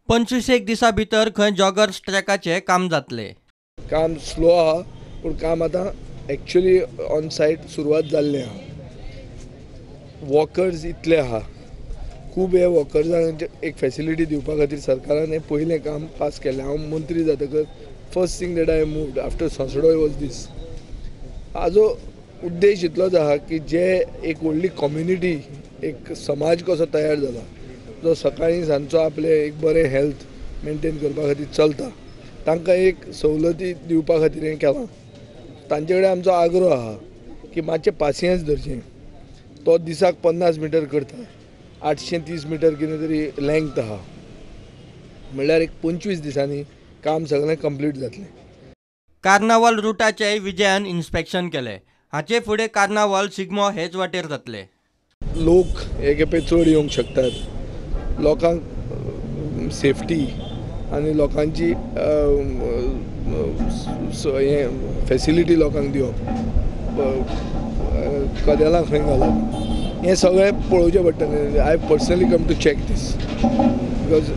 25 दिसा भितर खंय जॉगर्स ट्रॅकाचे काम जातले। काम स्लो आहा पण काम आता एक्चुअली ऑन सायट सुरवात जाल्लें आहा। वॉकर्स इतले आहा, खूब हे वॉकर्सांक एक फॅसिलिटी दिवपा खातीर सरकारान हें पयलें काम पास केलें। हांव मंत्री जातकच first thing that I moved after संसोडोय वॉज दीस। हाजो उद्देश इतलोच आहा की जे एक व्हडली कम्युनिटी, एक समाज कसो तयार जाला, जो सकाळीं सांजचो आपले एक बरें हेल्थ मेंटेन करपा खातीर चलता, तांकां एक सवलती दिवपा खातीर हें केलां। तांचे कडेन आमचो आग्रो आहा की मातशें पासियेंस धरचें। तो दिसाक 50 मिटर करता, 830 मिटर कितें तरी लेंग्थ आहा, म्हणल्यार एक 25 दिसांनी काम सगळें कंप्लीट जातलें। कार्नावाल रुटाचेय विजयान इन्स्पेक्शन केलें। हाचे फुडें कार्नावाल शिगमो हेच वाटेर जातले। लोक हे खेपे चड येवंक शकतात, लोकांक सेफ्टी आनी लोकांची फॅसिलिटी लोकांक दिवप, कदेलां खंय घालप, हें सगळें पळोवचें पडटलें। I personally come to check this because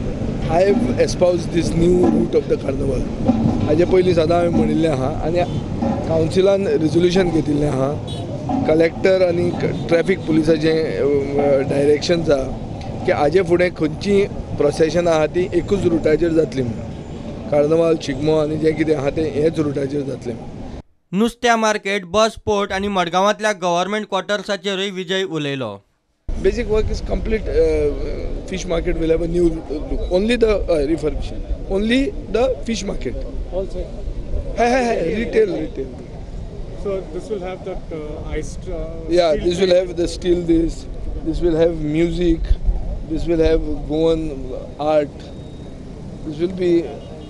I have espouse this new route of the carnival. हाजे पयलीं सदां हांवें म्हणिल्लें आहा आनी कावन्सिलान रिजोल्युशन घेतिल्लें आहा, कलेक्टर आनी ट्रॅफीक पुलिसाचें डायरेक्शन्स आहा की हाजे फुडें खंयचीं प्रोसेशनां आहा ती एकूच रुटाचेर जातली म्हणून। कार्नावाल, शिगमो आनी जें कितें आहा तें हेच रुटाचेर जातलें। नुस्त्या मार्केट, बस पोर्ट आनी मडगांवांतल्या गव्हर्मेंट क्वॉर्टर्साचेरूय विजय उलयलो। Basic work is complete. Fish market will have a new look. Only the refurbishing. Only the fish market. Also, Retail. so this will have that iced. Yeah, steel this will plate. have the steel. This will have music. This will have Goan art. This will be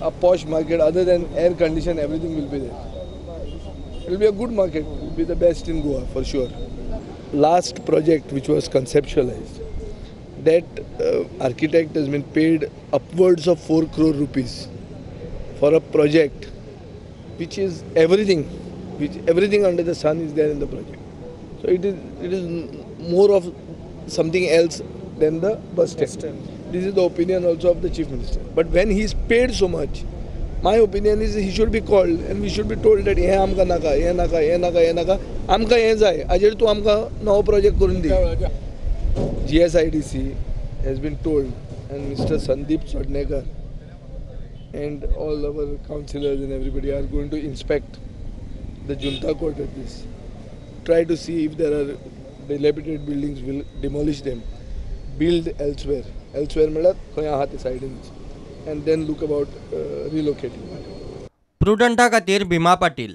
a posh market. Other than air condition, everything will be there. It will be a good market. It will be the best in Goa for sure. Last project which was conceptualized, that architect has been paid upwards of 4 crore rupees for a project which is everything under the sun is there in the project. So it is more of something else than the bus stand. This is the opinion also of the chief minister. But when he is paid so much, my opinion is he should be called and we should be told that हे आमकां नाका, हे नाका, हे नाका, हे नाका, आमकां हे जाय, हाजेर तूं आमकां नवो प्रोजेक्ट करून दी। GSIDC has been told, and Mr. Sandeep Sodnekar and all our councillors and everybody are going to inspect the junta court at this, try to see if there are dilapidated buildings, will demolish them, build elsewhere म्हणल्यार खंय आहा ते सायडीन, and then look about relocating. प्रुडंटा खातीर भीमा पाटील।